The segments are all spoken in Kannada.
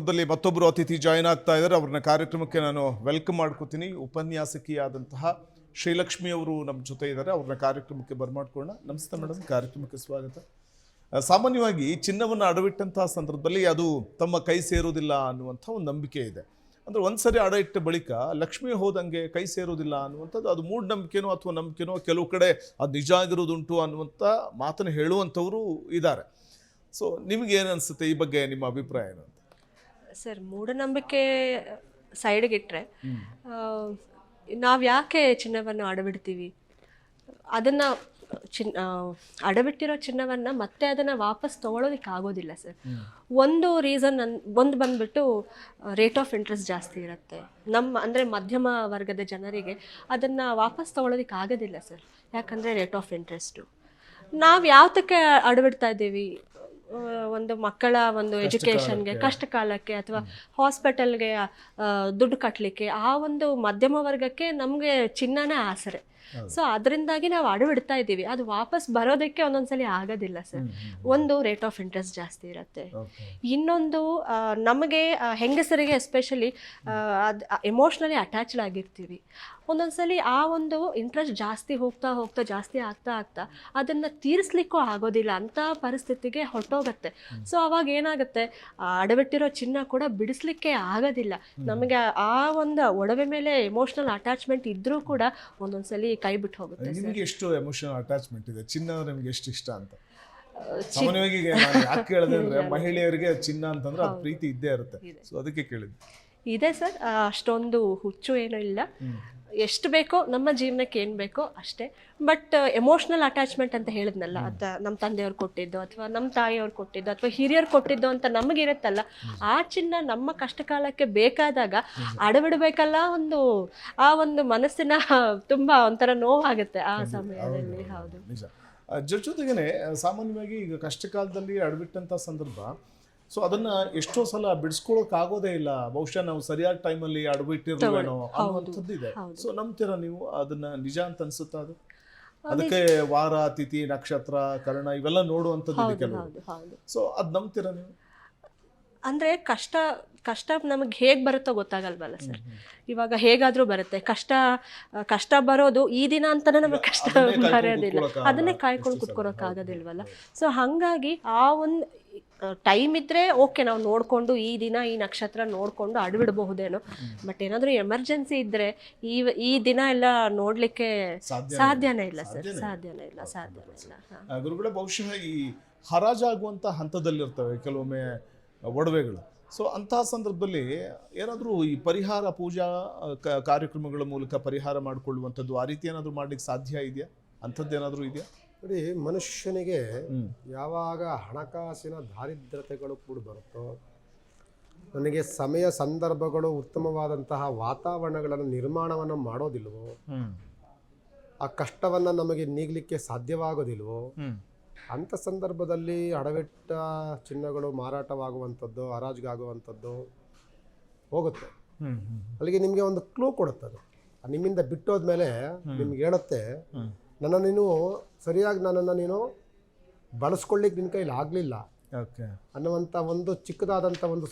ಸಂದರ್ಭದಲ್ಲಿ ಮತ್ತೊಬ್ಬರು ಅತಿಥಿ ಜಾಯಿನ್ ಆಗ್ತಾ ಇದ್ದಾರೆ. ಅವ್ರನ್ನ ಕಾರ್ಯಕ್ರಮಕ್ಕೆ ನಾನು ವೆಲ್ಕಮ್ ಮಾಡ್ಕೋತೀನಿ. ಉಪನ್ಯಾಸಕಿಯಾದಂತಹ ಶ್ರೀಲಕ್ಷ್ಮಿ ಅವರು ನಮ್ಮ ಜೊತೆ ಇದ್ದಾರೆ. ಅವ್ರನ್ನ ಕಾರ್ಯಕ್ರಮಕ್ಕೆ ಬರ್ಮಾಡ್ಕೊಳ್ಳೋಣ. ನಮಸ್ತೆ ಮೇಡಮ್, ಕಾರ್ಯಕ್ರಮಕ್ಕೆ ಸ್ವಾಗತ. ಸಾಮಾನ್ಯವಾಗಿ ಚಿನ್ನವನ್ನು ಅಡವಿಟ್ಟಂತಹ ಸಂದರ್ಭದಲ್ಲಿ ಅದು ತಮ್ಮ ಕೈ ಸೇರೋದಿಲ್ಲ ಅನ್ನುವಂಥ ಒಂದು ನಂಬಿಕೆ ಇದೆ. ಅಂದರೆ ಒಂದ್ಸರಿ ಅಡ ಇಟ್ಟ ಬಳಿಕ ಲಕ್ಷ್ಮಿ ಹೋದಂಗೆ ಕೈ ಸೇರೋದಿಲ್ಲ ಅನ್ನುವಂಥದ್ದು ಅದು ಮೂಢನಂಬಿಕೆನೋ ಅಥವಾ ನಂಬಿಕೆನೋ, ಕೆಲವು ಕಡೆ ಅದು ನಿಜ ಆಗಿರೋದುಂಟು ಅನ್ನುವಂಥ ಮಾತನ್ನು ಹೇಳುವಂಥವರು ಇದ್ದಾರೆ. ಸೊ ನಿಮ್ಗೆ ಏನು ಅನಿಸುತ್ತೆ ಈ ಬಗ್ಗೆ, ನಿಮ್ಮ ಅಭಿಪ್ರಾಯ ಏನು ಅಂತ? ಸರ್, ಮೂಢನಂಬಿಕೆ ಸೈಡ್ಗೆ ಇಟ್ಟರೆ ನಾವು ಯಾಕೆ ಚಿನ್ನವನ್ನು ಅಡವಿಡ್ತೀವಿ? ಅದನ್ನು ಅಡವಿಟ್ಟಿರೋ ಚಿನ್ನವನ್ನು ಮತ್ತೆ ಅದನ್ನು ವಾಪಸ್ ತೊಗೊಳೋದಕ್ಕೆ ಆಗೋದಿಲ್ಲ ಸರ್. ಒಂದು ರೀಸನ್ ಒಂದು ಬಂದ್ಬಿಟ್ಟು ರೇಟ್ ಆಫ್ ಇಂಟ್ರೆಸ್ಟ್ ಜಾಸ್ತಿ ಇರುತ್ತೆ. ಅಂದರೆ ಮಧ್ಯಮ ವರ್ಗದ ಜನರಿಗೆ ಅದನ್ನು ವಾಪಸ್ ತೊಗೊಳೋದಕ್ಕೆ ಆಗೋದಿಲ್ಲ ಸರ್. ಯಾಕಂದರೆ ರೇಟ್ ಆಫ್ ಇಂಟ್ರೆಸ್ಟು. ನಾವು ಯಾವತ್ತಕ್ಕೆ ಅಡವಿಡ್ತಾ ಇದ್ದೀವಿ? ಒಂದು ಮಕ್ಕಳ ಒಂದು ಎಜುಕೇಷನ್ಗೆ, ಕಷ್ಟ ಕಾಲಕ್ಕೆ, ಅಥವಾ ಹಾಸ್ಪಿಟಲ್ಗೆ ದುಡ್ಡು ಕಟ್ಟಲಿಕ್ಕೆ, ಆ ಒಂದು ಮಧ್ಯಮ ವರ್ಗಕ್ಕೆ ನಮಗೆ ಚಿನ್ನನೇ ಆಸರೆ. ಸೊ ಅದರಿಂದಾಗಿ ನಾವು ಅಡವಿಡ್ತಾ ಇದ್ದೀವಿ. ಅದು ವಾಪಸ್ ಬರೋದಕ್ಕೆ ಒಂದೊಂದ್ಸಲಿ ಆಗೋದಿಲ್ಲ ಸರ್. ಒಂದು ರೇಟ್ ಆಫ್ ಇಂಟ್ರೆಸ್ಟ್ ಜಾಸ್ತಿ ಇರುತ್ತೆ. ಇನ್ನೊಂದು ನಮಗೆ ಹೆಂಗಸರಿಗೆ ಎಸ್ಪೆಷಲಿ ಎಮೋಷ್ನಲಿ ಅಟ್ಯಾಚ್ಡ್ ಆಗಿರ್ತೀವಿ. ಒಂದೊಂದ್ಸಲಿ ಆ ಒಂದು ಇಂಟ್ರೆಸ್ಟ್ ಜಾಸ್ತಿ ಹೋಗ್ತಾ ಹೋಗ್ತಾ ಜಾಸ್ತಿ ಆಗ್ತಾ ಆಗ್ತಾ ಅದನ್ನು ತೀರಿಸ್ಲಿಕ್ಕೂ ಆಗೋದಿಲ್ಲ ಅಂತ ಪರಿಸ್ಥಿತಿಗೆ ಹೊರಟೋಗುತ್ತೆ. ಸೊ ಅವಾಗ ಏನಾಗುತ್ತೆ, ಅಡವಿಟ್ಟಿರೋ ಚಿನ್ನ ಕೂಡ ಬಿಡಿಸ್ಲಿಕ್ಕೆ ಆಗೋದಿಲ್ಲ. ನಮಗೆ ಆ ಒಂದು ಒಡವೆ ಮೇಲೆ ಎಮೋಷ್ನಲ್ ಅಟ್ಯಾಚ್ಮೆಂಟ್ ಇದ್ರೂ ಕೂಡ ಒಂದೊಂದ್ಸಲಿ ಕೈ ಬಿಟ್ಟು ಹೋಗುತ್ತೆ. ನಿಮಗೆ ಎಷ್ಟು ಎಮೋಷನಲ್ ಅಟ್ಯಾಚ್ಮೆಂಟ್ ಇದೆ? ಚಿನ್ನ ನಿಮ್ಗೆ ಎಷ್ಟು ಇಷ್ಟ ಅಂತ? ಸಾಮಾನ್ಯವಾಗಿ ಯಾಕೆ ಕೇಳಿದೆ ಅಂದ್ರೆ, ಮಹಿಳೆಯರಿಗೆ ಚಿನ್ನ ಅಂತಂದ್ರೆ ಅದು ಪ್ರೀತಿ ಇದ್ದೇ ಇರುತ್ತೆ. ಸೊ ಅದಕ್ಕೆ ಕೇಳಿದ್ದೆ. ಇದೆ ಸರ್, ಅಷ್ಟೊಂದು ಹುಚ್ಚು ಏನೂ ಇಲ್ಲ. ಎಷ್ಟು ಬೇಕೋ ನಮ್ಮ ಜೀವನಕ್ಕೆ ಏನು ಬೇಕೋ ಅಷ್ಟೇ. ಬಟ್ ಎಮೋಷ್ನಲ್ ಅಟ್ಯಾಚ್ಮೆಂಟ್ ಅಂತ ಹೇಳಿದ್ನಲ್ಲ, ಅದು ನಮ್ಮ ತಂದೆಯವ್ರು ಕೊಟ್ಟಿದ್ದು ಅಥವಾ ನಮ್ಮ ತಾಯಿಯವ್ರು ಕೊಟ್ಟಿದ್ದು ಅಥವಾ ಹಿರಿಯರು ಕೊಟ್ಟಿದ್ದು ಅಂತ ನಮಗಿರುತ್ತಲ್ಲ, ಆ ಚಿನ್ನ ನಮ್ಮ ಕಷ್ಟ ಕಾಲಕ್ಕೆ ಬೇಕಾದಾಗ ಅಡವಿಡಬೇಕಲ್ಲ, ಆ ಒಂದು ಮನಸ್ಸಿನ ತುಂಬ ಒಂಥರ ನೋವಾಗುತ್ತೆ ಆ ಸಮಯದಲ್ಲಿ. ಹೌದು, ನಿಜ. ಜೊತೆಗೇನೆ ಸಾಮಾನ್ಯವಾಗಿ ಈಗ ಕಷ್ಟ ಕಾಲದಲ್ಲಿ ಅಡವಿಟ್ಟಂಥ ಸಂದರ್ಭ, ಸೊ ಅದನ್ನ ಎಷ್ಟೋ ಸಲ ಬಿಡಿಸ್ಕೊಳ್ಳೋಕೆ ಆಗೋದೇ ಇಲ್ಲ. ಬಹುಶಃ ನಾವು ಸರಿಯಾದ ಟೈಮಲ್ಲಿ ಅಡವಿಟ್ಟಿರ್ತೀವೇನೋ ಅನ್ನುವಂಥದ್ದು ಇದೆ. ಸೊ ನಂಬ್ತೀರಾ ನೀವು ಅದನ್ನ? ನಿಜ ಅಂತ ಅನ್ಸುತ್ತಾ ಅದು? ಅದಕ್ಕೆ ವಾರ, ತಿಥಿ, ನಕ್ಷತ್ರ, ಕರ್ಣ ಇವೆಲ್ಲ ನೋಡುವಂಥದ್ದು ಇದೆ ಕೆಲವು. ಸೊ ಅದ್ ನಂಬ್ತೀರಾ ನೀವು? ಅಂದರೆ ಕಷ್ಟ ನಮಗೆ ಹೇಗೆ ಬರುತ್ತೋ ಗೊತ್ತಾಗಲ್ವಲ್ಲ ಸರ್. ಇವಾಗ ಹೇಗಾದರೂ ಬರುತ್ತೆ. ಕಷ್ಟ ಬರೋದು ಈ ದಿನ ಅಂತಲೇ ನಮಗೆ ಕಷ್ಟ ಬರೋದಿಲ್ಲ. ಅದನ್ನೇ ಕಾಯ್ಕೊಂಡು ಕುತ್ಕೊಳಕ್ಕಾಗೋದಿಲ್ವಲ್ಲ. ಸೊ ಹಾಗಾಗಿ ಆ ಒಂದು ಟೈಮ್ ಇದ್ದರೆ ಓಕೆ, ನಾವು ನೋಡಿಕೊಂಡು ಈ ದಿನ ಈ ನಕ್ಷತ್ರ ನೋಡಿಕೊಂಡು ಅಡವಿಡಬಹುದೇನೋ. ಬಟ್ ಏನಾದರೂ ಎಮರ್ಜೆನ್ಸಿ ಇದ್ದರೆ ಈ ದಿನ ಎಲ್ಲ ನೋಡಲಿಕ್ಕೆ ಸಾಧ್ಯನೇ ಇಲ್ಲ ಸರ್. ಸಾಧ್ಯನೇ ಇಲ್ಲ. ಗುರುಗಳೇ, ಬಹುಶಃ ಈ ಹರಾಜಾಗುವಂಥ ಹಂತದಲ್ಲಿರ್ತವೆ ಕೆಲವೊಮ್ಮೆ ಒಡವೆಗಳು. ಸೊ ಅಂತಹ ಸಂದರ್ಭದಲ್ಲಿ ಏನಾದರೂ ಈ ಪರಿಹಾರ, ಪೂಜಾ ಕಾರ್ಯಕ್ರಮಗಳ ಮೂಲಕ ಪರಿಹಾರ ಮಾಡಿಕೊಳ್ಳುವಂಥದ್ದು, ಆ ರೀತಿ ಏನಾದರೂ ಮಾಡ್ಲಿಕ್ಕೆ ಸಾಧ್ಯ ಇದೆಯಾ? ಅಂಥದ್ದೇನಾದರೂ ಇದೆಯಾ? ನೋಡಿ, ಮನುಷ್ಯನಿಗೆ ಯಾವಾಗ ಹಣಕಾಸಿನ ದಾರಿದ್ರ್ಯತೆಗಳು ಕೂಡ ಬರುತ್ತೋ, ನನಗೆ ಸಮಯ ಸಂದರ್ಭಗಳು ಉತ್ತಮವಾದಂತಹ ವಾತಾವರಣಗಳನ್ನು ನಿರ್ಮಾಣವನ್ನು ಮಾಡೋದಿಲ್ವೋ, ಆ ಕಷ್ಟವನ್ನು ನಮಗೆ ನೀಗಲಿಕ್ಕೆ ಸಾಧ್ಯವಾಗೋದಿಲ್ವೋ, ಅಂಥ ಸಂದರ್ಭದಲ್ಲಿ ಅಡವಿಟ್ಟ ಚಿನ್ನಗಳು ಮಾರಾಟವಾಗುವಂಥದ್ದು, ಹರಾಜಿಗಾಗುವಂಥದ್ದು ಹೋಗುತ್ತೆ. ಅಲ್ಲಿಗೆ ನಿಮಗೆ ಒಂದು ಕ್ಲೂ ಕೊಡುತ್ತದೆ. ನಿಮ್ಮಿಂದ ಬಿಟ್ಟೋದ್ಮೇಲೆ ನಿಮ್ಗೆ ಹೇಳುತ್ತೆ, ನೀನು ಸರಿಯಾಗಿ ನನ್ನನ್ನು ನೀನು ಬಳಸ್ಕೊಳ್ಳಿಕ್ಕೆ ನಿನ್ನ ಕೈಲಿ ಆಗಲಿಲ್ಲ ಅನ್ನುವಂಥ ಒಂದು ಚಿಕ್ಕದಾದಂಥ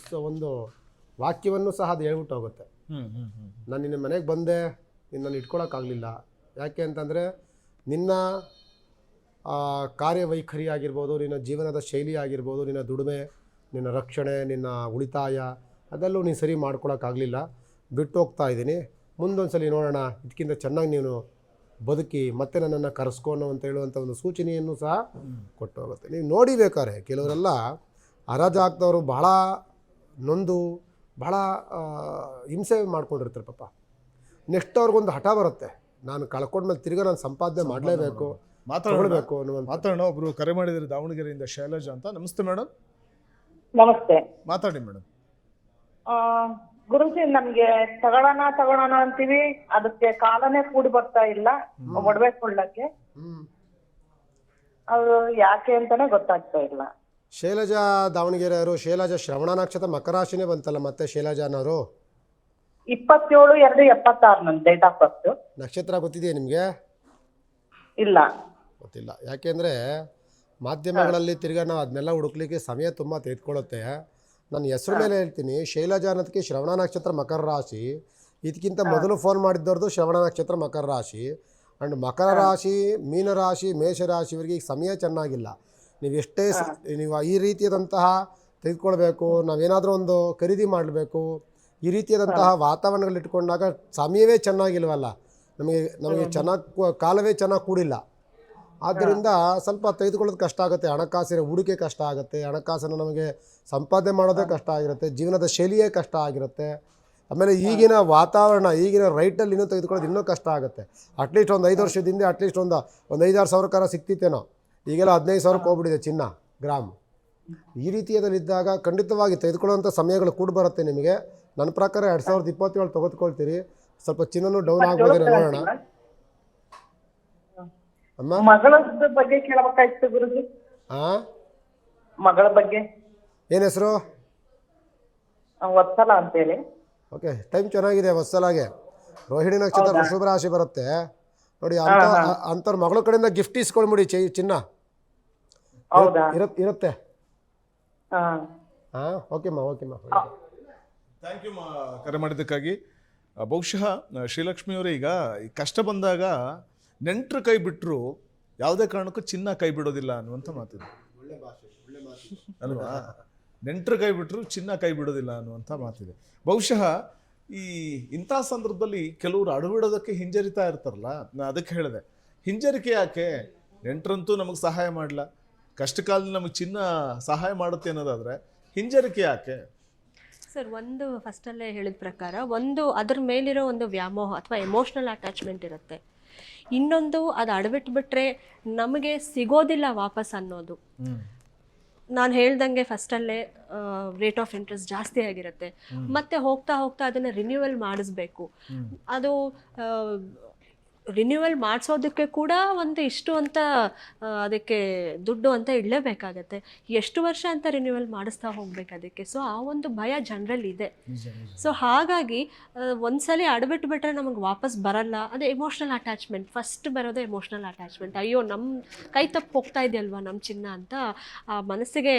ಒಂದು ವಾಕ್ಯವನ್ನು ಸಹ ಅದು ಹೇಳ್ಬಿಟ್ಟು ಹೋಗುತ್ತೆ. ನಾನು ನಿನ್ನ ಮನೆಗೆ ಬಂದೆ, ನಿನ್ನನ್ನು ಇಟ್ಕೊಳ್ಳೋಕ್ಕಾಗಲಿಲ್ಲ. ಯಾಕೆ ಅಂತಂದರೆ ನಿನ್ನ ಕಾರ್ಯವೈಖರಿ ಆಗಿರ್ಬೋದು, ನಿನ್ನ ಜೀವನದ ಶೈಲಿ ಆಗಿರ್ಬೋದು, ನಿನ್ನ ದುಡಿಮೆ, ನಿನ್ನ ರಕ್ಷಣೆ, ನಿನ್ನ ಉಳಿತಾಯ, ಅದೆಲ್ಲೂ ನೀನು ಸರಿ ಮಾಡ್ಕೊಳಕ್ಕಾಗಲಿಲ್ಲ. ಬಿಟ್ಟು ಹೋಗ್ತಾ ಇದ್ದೀನಿ. ಮುಂದೊಂದ್ಸಲಿ ನೋಡೋಣ, ಇದಕ್ಕಿಂತ ಚೆನ್ನಾಗಿ ನೀನು ಬದುಕಿ ಮತ್ತೆ ನನ್ನನ್ನು ಕರೆಸ್ಕೊಂಡು ಅಂತ ಹೇಳುವಂಥ ಒಂದು ಸೂಚನೆಯನ್ನು ಸಹ ಕೊಟ್ಟು ಹೋಗುತ್ತೆ. ನೀವು ನೋಡಿಬೇಕಾದ್ರೆ ಕೆಲವರೆಲ್ಲ ಹರಾಜು ಹಾಕ್ದವರು ಭಾಳ ನೊಂದು ಭಾಳ ಹಿಂಸೆ ಮಾಡ್ಕೊಂಡಿರ್ತಾರೆ ಪಾಪ. ನೆಕ್ಸ್ಟ್ ಅವ್ರಿಗೊಂದು ಹಠ ಬರುತ್ತೆ, ನಾನು ಕಳ್ಕೊಂಡ್ಮೇಲೆ ತಿರ್ಗಾ ನಾನು ಸಂಪಾದನೆ ಮಾಡಲೇಬೇಕು, ಮಾತಾಡಬೇಕು ಅನ್ನುವಂಥ. ಮಾತಾಡೋಣ. ಒಬ್ರು ಕರೆ ಮಾಡಿದರೆ ದಾವಣಗೆರೆಯಿಂದ ಶೈಲಜಾ ಅಂತ. ನಮಸ್ತೆ ಮೇಡಮ್. ನಮಸ್ತೆ. ಮಾತಾಡಿ ಮೇಡಮ್. ಗುರುಜಿ, ನಮ್ಗೆ ತಗೊಳೋಣ ಅಂತೀವಿ, ಅದಕ್ಕೆ ಕಾಲನೇ ಕೂಡಿ ಬರ್ತಾ ಇಲ್ಲ ಒಡವೆ ಕೊಳ್ಳಕ್ಕೆ. ಅದು ಯಾಕೆ ಅಂತಾನೆ ಗೊತ್ತಾಗ್ತಾ ಇಲ್ಲ. ಶೈಲಜಾ ದಾವಣಗೆರೆ ಅವರು, ಶೈಲಜಾ ಶ್ರವಣ ನಕ್ಷತ್ರ ಮಕರ ರಾಶಿನೇ ಬಂತಲ್ಲ ಮತ್ತೆ ಶೈಲಜಾನವರು? 27/2/76 ನನ್ನ ಡೇಟ್ ಆಫ್ ಬರ್ತ್. ನಕ್ಷತ್ರ ಗೊತ್ತಿದೆಯಾ ನಿಮಗೆ? ಇಲ್ಲ, ಗೊತ್ತಿಲ್ಲ. ಯಾಕೆಂದರೆ ಮಾಧ್ಯಮಗಳಲ್ಲಿ ತಿರ್ಗಾ ನಾವು ಅದನ್ನೆಲ್ಲ ಹುಡುಕ್ಲಿಕ್ಕೆ ಸಮಯ ತುಂಬ ತೆಗೆದುಕೊಳ್ಳುತ್ತೆ. ನಾನು ಹೆಸರು ಮೇಲೆ ಹೇಳ್ತೀನಿ, ಶೈಲಜಾ ಅನ್ನೋದಕ್ಕೆ ಶ್ರವಣ ನಕ್ಷತ್ರ ಮಕರ ರಾಶಿ. ಇದಕ್ಕಿಂತ ಮೊದಲು ಫೋನ್ ಮಾಡಿದ್ದವ್ರದ್ದು ಶ್ರವಣ ನಕ್ಷತ್ರ ಮಕರ ರಾಶಿ. ಆ್ಯಂಡ್ ಮಕರ ರಾಶಿ, ಮೀನರಾಶಿ, ಮೇಷರಾಶಿಯವರಿಗೆ ಈಗ ಸಮಯ ಚೆನ್ನಾಗಿಲ್ಲ. ನೀವು ಎಷ್ಟೇ ನೀವು ಈ ರೀತಿಯಾದಂತಹ ತೆಗೆದುಕೊಳ್ಬೇಕು, ನಾವೇನಾದರೂ ಒಂದು ಖರೀದಿ ಮಾಡಬೇಕು, ಈ ರೀತಿಯಾದಂತಹ ವಾತಾವರಣಗಳು ಇಟ್ಕೊಂಡಾಗ ಸಮಯವೇ ಚೆನ್ನಾಗಿಲ್ವಲ್ಲ, ನಮಗೆ ಚೆನ್ನಾಗಿ ಕಾಲವೇ ಚೆನ್ನಾಗಿ ಕೂಡಿಲ್ಲ. ಆದ್ದರಿಂದ ಸ್ವಲ್ಪ ತೆಗೆದುಕೊಳ್ಳೋದು ಕಷ್ಟ ಆಗುತ್ತೆ. ಹಣಕಾಸಿನ ಹೂಡಿಕೆ ಕಷ್ಟ ಆಗುತ್ತೆ, ಹಣಕಾಸನ್ನು ನಮಗೆ ಸಂಪಾದನೆ ಮಾಡೋದೇ ಕಷ್ಟ ಆಗಿರುತ್ತೆ, ಜೀವನದ ಶೈಲಿಯೇ ಕಷ್ಟ ಆಗಿರುತ್ತೆ. ಆಮೇಲೆ ಈಗಿನ ವಾತಾವರಣ, ಈಗಿನ ರೈಟಲ್ಲಿ ಇನ್ನೂ ತೆಗೆದುಕೊಳ್ಳೋದು ಇನ್ನೂ ಕಷ್ಟ ಆಗುತ್ತೆ. ಅಟ್ಲೀಸ್ಟ್ ಒಂದು 5 ವರ್ಷದಿಂದ ಅಟ್ಲೀಸ್ಟ್ ಒಂದು 5-6 ಸಾವಿರಕ್ಕಾರ ಸಿಕ್ತಿತ್ತೇನೋ, ಈಗೆಲ್ಲ 15,000ಕ್ಕೆ ಹೋಗ್ಬಿಟ್ಟಿದೆ ಚಿನ್ನ ಗ್ರಾಮ್. ಈ ರೀತಿಯದಲ್ಲಿದ್ದಾಗ ಖಂಡಿತವಾಗಿ ತೆಗೆದುಕೊಳ್ಳುವಂಥ ಸಮಯಗಳು ಕೂಡ ಬರುತ್ತೆ ನಿಮಗೆ. ನನ್ನ ಪ್ರಕಾರ 2027 ತೆಗೆದುಕೊಳ್ತೀರಿ. ಸ್ವಲ್ಪ ಚಿನ್ನನೂ ಡೌನ್ ಆಗ್ಬೋದೇನೋ, ನೋಡೋಣ. ಅಮ್ಮ, ಮಗಳ ಬಗ್ಗೆ ಕೇಳಬೇಕಾಯ್ತು ಗುರುಜಿ. ಹಾಂ, ಮಗಳ ಬಗ್ಗೆ ಏನು ಹೆಸರು? ವತ್ಸಲ ಅಂತೇಳಿ. ಓಕೆ, ಟೈಮ್ ಚೆನ್ನಾಗಿದೆ. ವತ್ಸಲಾಗೆ ರೋಹಿಣಿ ನಕ್ಷತ್ರ ವೃಷಭ ರಾಶಿ ಬರುತ್ತೆ ನೋಡಿ. ಅಂಥವ್ರ ಮಗಳ ಕಡೆಯಿಂದ ಗಿಫ್ಟ್ ಇಸ್ಕೊಂಡ್ಬಿಡಿ, ಚಿನ್ನ ಹೌದಾ? ಇರುತ್ತೆ. ಹಾ, ಹಾಂ, ಓಕೆಮ್ಮ. ಥ್ಯಾಂಕ್ ಯು ಕರೆ ಮಾಡಿದ್ದಕ್ಕಾಗಿ. ಬಹುಶಃ ಶ್ರೀಲಕ್ಷ್ಮಿಯವರೇ, ಈಗ ಈ ಕಷ್ಟ ಬಂದಾಗ ನೆಂಟರು ಕೈ ಬಿಟ್ಟರು ಯಾವುದೇ ಕಾರಣಕ್ಕೂ ಚಿನ್ನ ಕೈ ಬಿಡೋದಿಲ್ಲ ಅನ್ನುವಂಥ ಮಾತಿದೆ ಅಲ್ವಾ? ನೆಂಟರು ಕೈ ಬಿಟ್ಟರು ಚಿನ್ನ ಕೈ ಬಿಡೋದಿಲ್ಲ ಅನ್ನುವಂಥ ಮಾತಿದೆ. ಬಹುಶಃ ಇಂಥ ಸಂದರ್ಭದಲ್ಲಿ ಕೆಲವರು ಅಡವಿಡೋದಕ್ಕೆ ಹಿಂಜರಿತಾ ಇರ್ತಾರಲ್ಲ, ನಾನು ಅದಕ್ಕೆ ಹೇಳಿದೆ, ಹಿಂಜರಿಕೆ ಯಾಕೆ? ನೆಂಟರಂತೂ ನಮಗೆ ಸಹಾಯ ಮಾಡಲ್ಲ, ಕಷ್ಟ ಕಾಲದಲ್ಲಿ ನಮಗೆ ಚಿನ್ನ ಸಹಾಯ ಮಾಡುತ್ತೆ ಅನ್ನೋದಾದರೆ ಹಿಂಜರಿಕೆ ಯಾಕೆ? ಸರ್, ಒಂದು ಫಸ್ಟಲ್ಲೇ ಹೇಳಿದ ಪ್ರಕಾರ ಒಂದು ಅದ್ರ ಮೇಲಿರೋ ಒಂದು ವ್ಯಾಮೋಹ ಅಥವಾ ಎಮೋಷ್ನಲ್ ಅಟ್ಯಾಚ್ಮೆಂಟ್ ಇರುತ್ತೆ. ಇನ್ನೊಂದು ಅದು ಅಡವಿಟ್ಬಿಟ್ರೆ ನಮಗೆ ಸಿಗೋದಿಲ್ಲ ವಾಪಸ್ ಅನ್ನೋದು. ನಾನು ಹೇಳ್ದಂಗೆ ಫಸ್ಟಲ್ಲೇ ರೇಟ್ ಆಫ್ ಇಂಟ್ರೆಸ್ಟ್ ಜಾಸ್ತಿ ಆಗಿರುತ್ತೆ. ಮತ್ತೆ ಹೋಗ್ತಾ ಹೋಗ್ತಾ ಅದನ್ನು ರಿನ್ಯೂವಲ್ ಮಾಡಿಸ್ಬೇಕು. ಅದು ರಿನ್ಯೂವಲ್ ಮಾಡಿಸೋದಕ್ಕೆ ಕೂಡ ಒಂದು ಇಷ್ಟು ಅಂತ ಅದಕ್ಕೆ ದುಡ್ಡು ಅಂತ ಇಡಲೇಬೇಕಾಗತ್ತೆ. ಎಷ್ಟು ವರ್ಷ ಅಂತ ರಿನ್ಯೂವಲ್ ಮಾಡಿಸ್ತಾ ಹೋಗ್ಬೇಕು ಅದಕ್ಕೆ. ಸೊ ಆ ಒಂದು ಭಯ ಜನರಲ್ಲಿ ಇದೆ. ಸೊ ಹಾಗಾಗಿ ಒಂದ್ಸಲಿ ಅಡಬಿಟ್ಬಿಟ್ರೆ ನಮಗೆ ವಾಪಸ್ ಬರಲ್ಲ. ಅದು ಎಮೋಷ್ನಲ್ ಅಟ್ಯಾಚ್ಮೆಂಟ್, ಫಸ್ಟ್ ಬರೋದೇ ಎಮೋಷ್ನಲ್ ಅಟ್ಯಾಚ್ಮೆಂಟ್. ಅಯ್ಯೋ, ನಮ್ಮ ಕೈ ತಪ್ಪು ಹೋಗ್ತಾ ಇದೆಯಲ್ವಾ ನಮ್ಮ ಚಿನ್ನ ಅಂತ ಆ ಮನಸ್ಸಿಗೆ